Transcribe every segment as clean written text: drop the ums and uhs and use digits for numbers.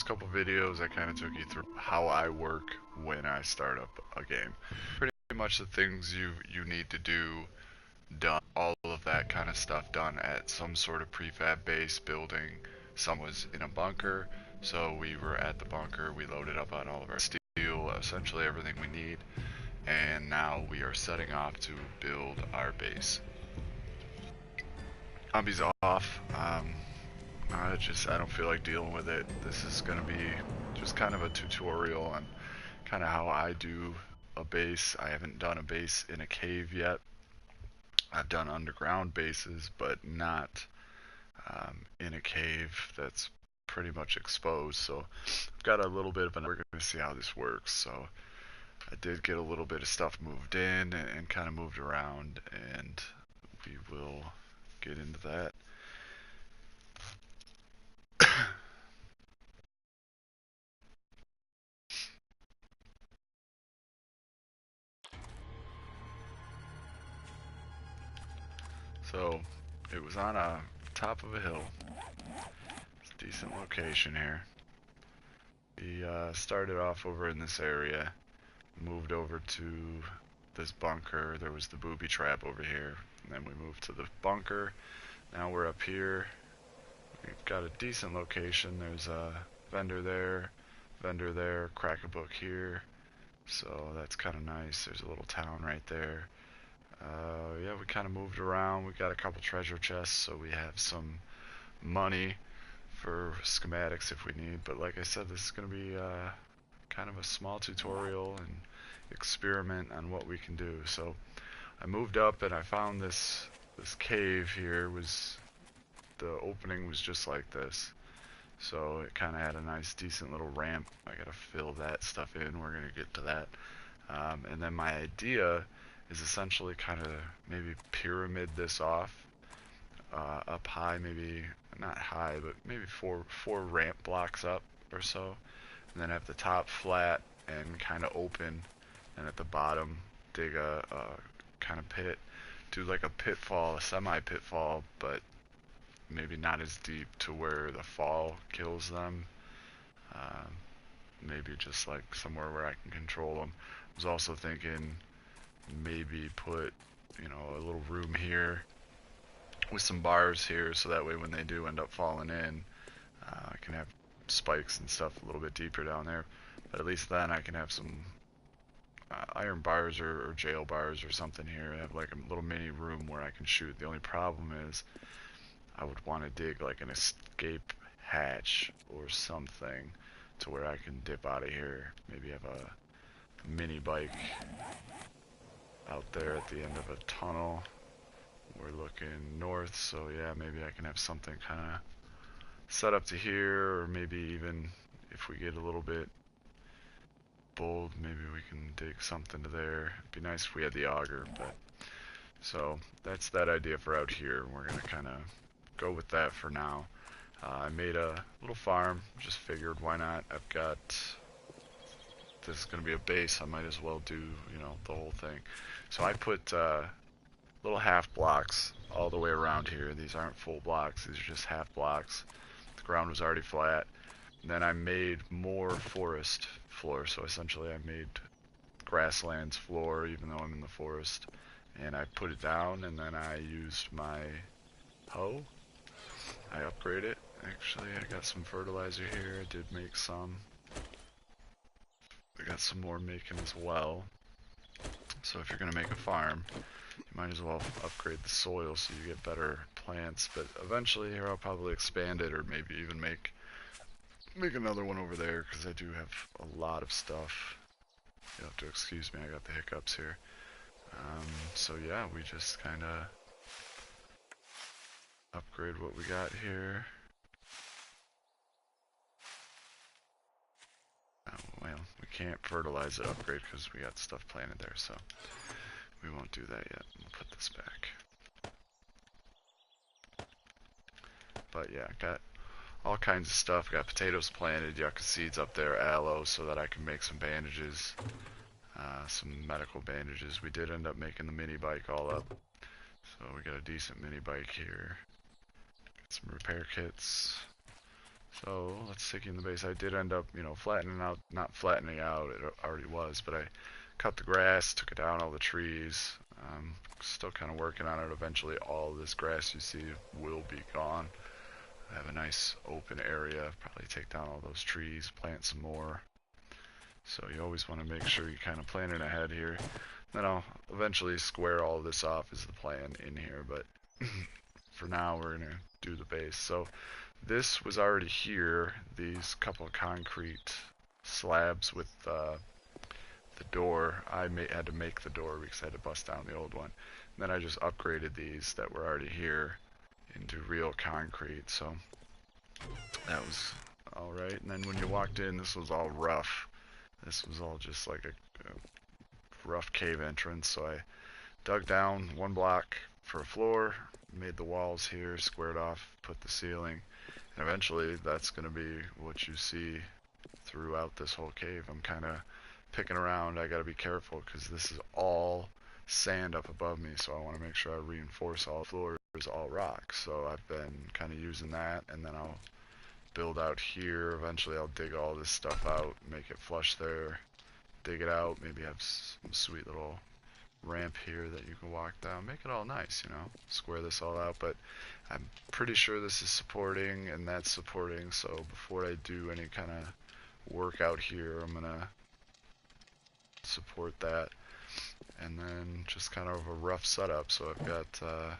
last couple videos, I kind of took you through how I work when I start up a game. Pretty much the things you need to do done, all of that kind of stuff done at some sort of prefab base building. Some was in a bunker, so we were at the bunker, we loaded up on all of our steel, essentially everything we need, and now we are setting off to build our base. Zombies off. I don't feel like dealing with it. This is gonna be just kind of a tutorial on kind of how I do a base. I haven't done a base in a cave yet. I've done underground bases, but not in a cave that's pretty much exposed. So I've got a little bit of we're gonna see how this works. So I did get a little bit of stuff moved in and kind of moved around, and we will get into that. So it was on a top of a hill. It's a decent location here. We started off over in this area, moved over to this bunker. There was the booby trap over here, and then we moved to the bunker. Now we're up here. We've got a decent location. There's a vendor there, crack a book here. So that's kind of nice. There's a little town right there. Yeah, we kind of moved around. We got a couple treasure chests, so we have some money for schematics if we need. But like I said, this is going to be kind of a small tutorial and experiment on what we can do. So I moved up and I found this cave here. The opening was just like this. So it kind of had a nice decent little ramp. I got to fill that stuff in. We're going to get to that. And then my idea is essentially kind of maybe pyramid this off up high, maybe not high, but maybe four ramp blocks up or so, and then have the top flat and kind of open, and at the bottom dig a kind of pit, do like a pitfall, a semi pitfall, but maybe not as deep to where the fall kills them. Maybe just like somewhere where I can control them. I was also thinking maybe put, you know, a little room here with some bars here, so that way when they do end up falling in, I can have spikes and stuff a little bit deeper down there. But at least then I can have some iron bars or jail bars or something here. I have like a little mini room where I can shoot. The only problem is I would want to dig like an escape hatch or something to where I can dip out of here. Maybe have a mini bike out there at the end of a tunnel. We're looking north, so yeah, maybe I can have something kind of set up to here, or maybe even if we get a little bit bold, maybe we can dig something to there. It'd be nice if we had the auger, but so that's that idea for out here. We're gonna kind of go with that for now. I made a little farm, just figured why not. I've got, this is gonna be a base, I might as well do, you know, the whole thing. So I put little half blocks all the way around here. These aren't full blocks, these are just half blocks. The ground was already flat. And then I made more forest floor, so essentially I made grasslands floor even though I'm in the forest. And I put it down, and then I used my hoe. I upgrade it. Actually, I got some fertilizer here. I did make some. I got some more making as well. So if you're going to make a farm, you might as well upgrade the soil so you get better plants. But eventually here I'll probably expand it, or maybe even make another one over there, because I do have a lot of stuff. You'll have to excuse me, I got the hiccups here. So yeah, we just kind of upgrade what we got here. Well, we can't fertilize it upgrade because we got stuff planted there, so we won't do that yet. We'll put this back. But yeah, got all kinds of stuff. Got potatoes planted, yucca seeds up there, aloe, so that I can make some bandages, some medical bandages. We did end up making the mini bike all up, so we got a decent mini bike here. Got some repair kits, So let's take in the base. I did end up, you know, flattening out, not flattening out, it already was, but I cut the grass, took it down, all the trees. Still kind of working on it. Eventually all this grass you see will be gone. I have a nice open area, probably take down all those trees, plant some more. So you always want to make sure you kind of plan it ahead here. Then I'll eventually square all this off is the plan in here, but for now we're going to do the base. So this was already here, these couple of concrete slabs with the door. I had to make the door because I had to bust down the old one. And then I just upgraded these that were already here into real concrete, so that was alright. And then when you walked in, this was all rough. This was all just like a rough cave entrance, so I dug down one block for a floor, made the walls here, squared off, put the ceiling, and eventually that's going to be what you see throughout this whole cave. I'm kind of picking around. I got to be careful because this is all sand up above me, so I want to make sure I reinforce all the floors, all rock. So I've been kind of using that, and then I'll build out here. Eventually I'll dig all this stuff out, make it flush there, dig it out, maybe have some sweet little ramp here that you can walk down, make it all nice, you know, square this all out. But I'm pretty sure this is supporting and that's supporting, so before I do any kind of work out here, I'm gonna support that. And then just kind of a rough setup. So I've got a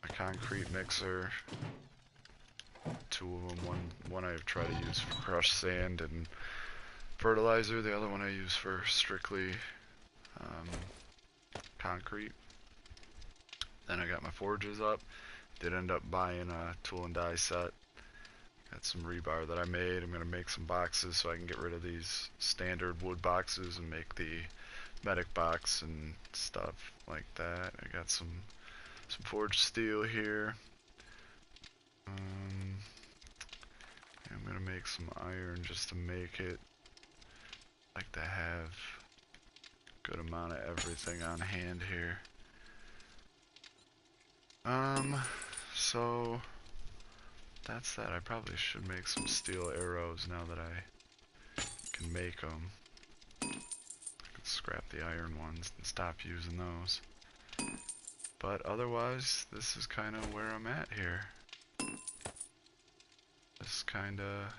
concrete mixer, two of them. One I try to use for crushed sand and fertilizer, the other one I use for strictly concrete. Then I got my forges up. Did end up buying a tool and die set. Got some rebar that I made. I'm going to make some boxes so I can get rid of these standard wood boxes and make the medic box and stuff like that. I got some forged steel here. I'm going to make some iron just to make it. I like to have a good amount of everything on hand here. So that's that. I probably should make some steel arrows now that I can make them. I can scrap the iron ones and stop using those. But otherwise, this is kind of where I'm at here. Just kind of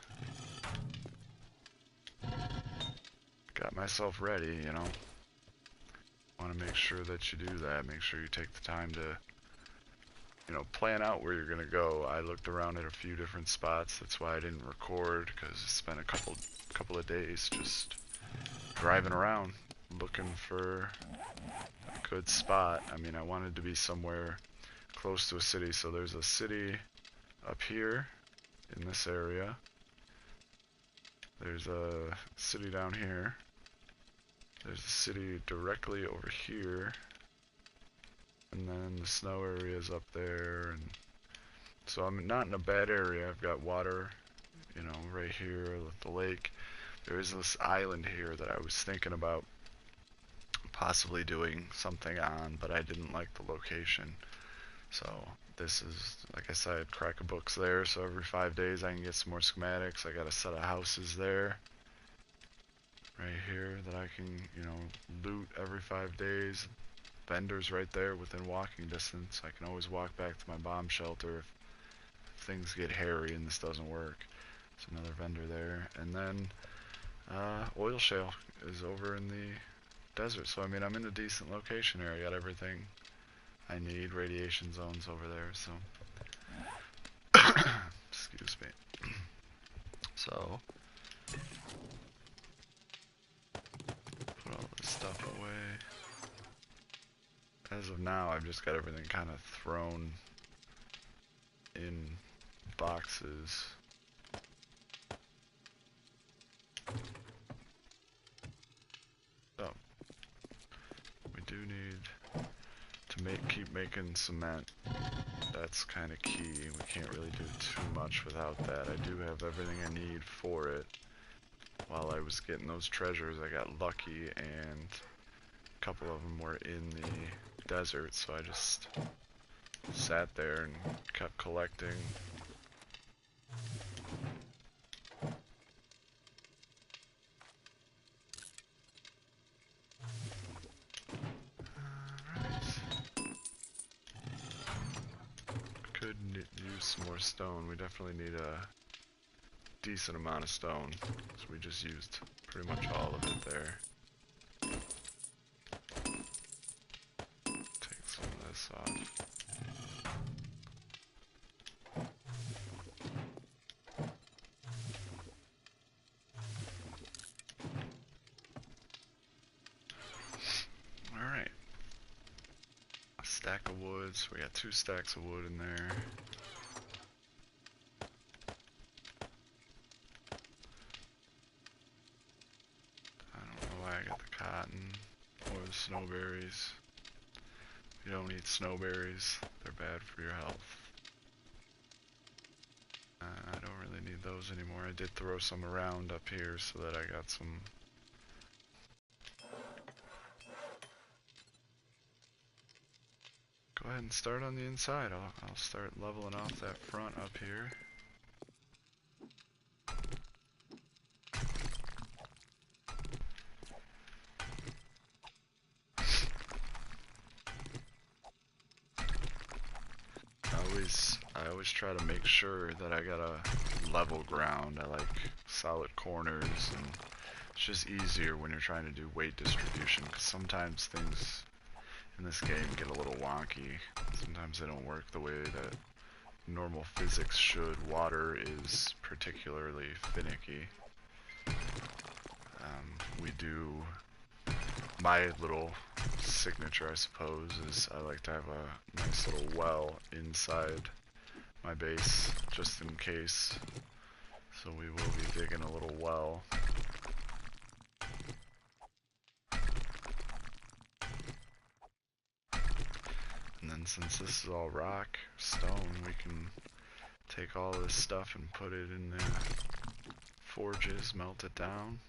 got myself ready, you know. Want to make sure that you do that. Make sure you take the time to, you know, plan out where you're gonna go. I looked around at a few different spots. That's why I didn't record, because I spent a couple of days just driving around looking for a good spot. I mean, I wanted to be somewhere close to a city. So there's a city up here in this area. There's a city down here. There's a city directly over here. And then the snow area is up there. And so I'm not in a bad area. I've got water, you know, right here with the lake. There is this island here that I was thinking about possibly doing something on, but I didn't like the location. So this is, like I said, crack of books there, so every 5 days I can get some more schematics. I got a set of houses there, right here, that I can, you know, loot every 5 days. Vendors right there within walking distance. I can always walk back to my bomb shelter if things get hairy and this doesn't work. There's another vendor there. And then oil shale is over in the desert. So I mean, I'm in a decent location here. I got everything I need. Radiation zones over there, so excuse me. So put all this stuff away. As of now, I've just got everything kind of thrown in boxes. So we do need to keep making cement. That's kind of key. We can't really do too much without that. I do have everything I need for it. While I was getting those treasures, I got lucky, and a couple of them were in the desert, so I just sat there and kept collecting Could use some more stone. We definitely need a decent amount of stone, so we just used pretty much all of it there. Take some of this off. Alright. A stack of wood, so we got 2 stacks of wood in there. I don't know why I got the cotton or the snowberries. You don't eat snowberries, they're bad for your health. I don't really need those anymore. I did throw some around up here so that I got some. Go ahead and start on the inside. I'll start leveling off that front up here. I always try to make sure that I got a level ground. I like solid corners, and it's just easier when you're trying to do weight distribution, because sometimes things in this game get a little wonky. Sometimes they don't work the way that normal physics should. Water is particularly finicky. We do, my little signature, I suppose, is I like to have a nice little well inside my base, just in case. So we will be digging a little well. And then since this is all rock, stone, we can take all this stuff and put it in the forges, melt it down.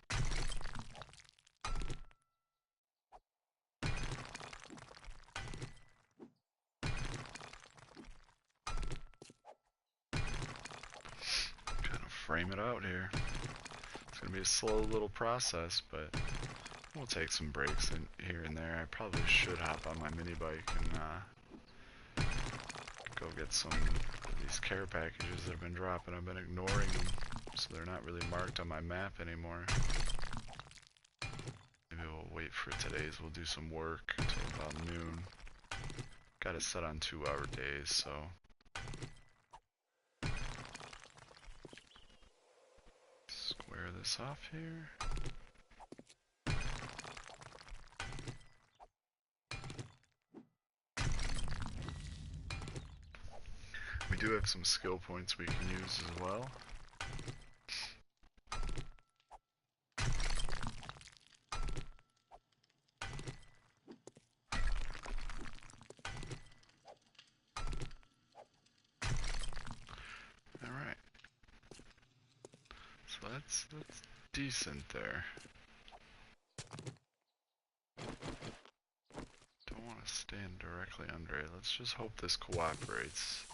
Kind of frame it out here. It's gonna be a slow little process, but we'll take some breaks in here and there. I probably should hop on my mini bike and go get some of these care packages that have been dropping. I've been ignoring them, so they're not really marked on my map anymore. Maybe we'll wait for today's. We'll do some work until about noon. Got it set on 2-hour days, so. Square this off here. We do have some skill points we can use as well. Alright. So that's decent there. Don't want to stand directly under it. Let's just hope this cooperates.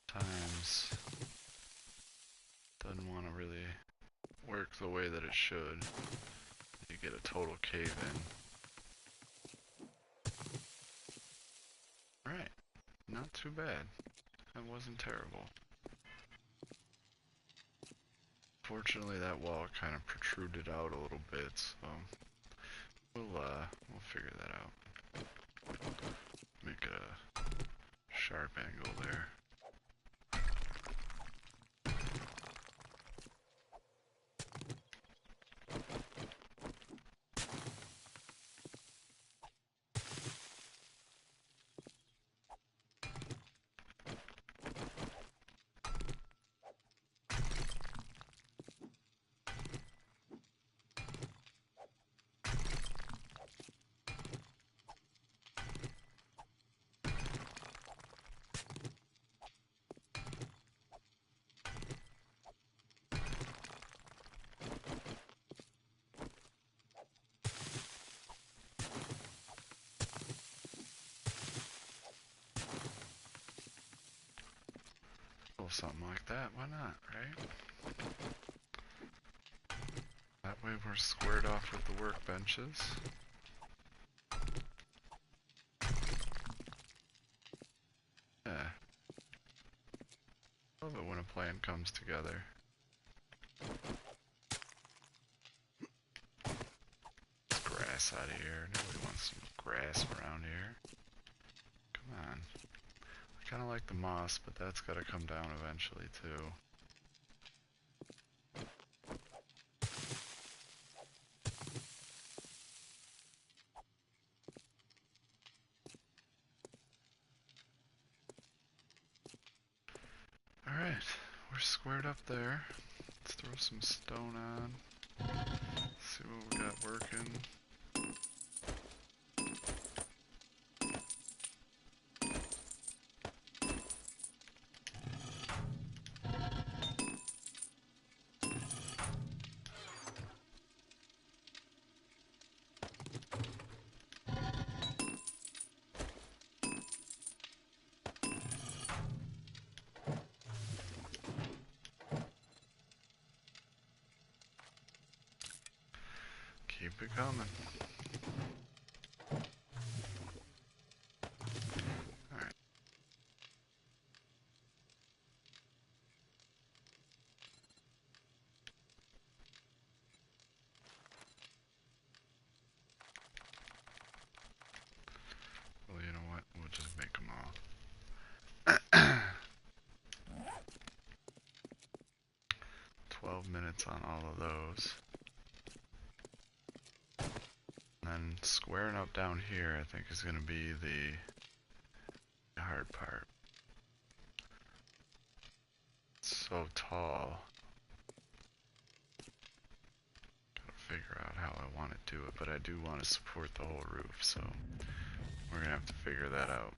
Times doesn't want to really work the way that it should. You get a total cave in. Alright, not too bad. That wasn't terrible. Fortunately, that wall kind of protruded out a little bit, so we'll figure that out. Make it a sharp angle there. something like that. Why not, right? That way we're squared off with the workbenches. Yeah. Love it when a plan comes together. Grass out of here. Nobody wants some grass around here. Come on. I kind of like the moss, but that's got to come down eventually too. Alright, we're squared up there. Let's throw some stone on. See what we got working. Keep it coming. Alright. Well, you know what? We'll just make them all. 12 minutes on all of those. And squaring up down here, I think, is going to be the hard part. It's so tall. Gotta figure out how I want to do it, but I do want to support the whole roof, so we're going to have to figure that out.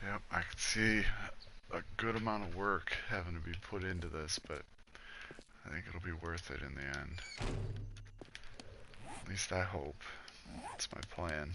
Yep, I could see a good amount of work having to be put into this, but I think it'll be worth it in the end. At least I hope. That's my plan.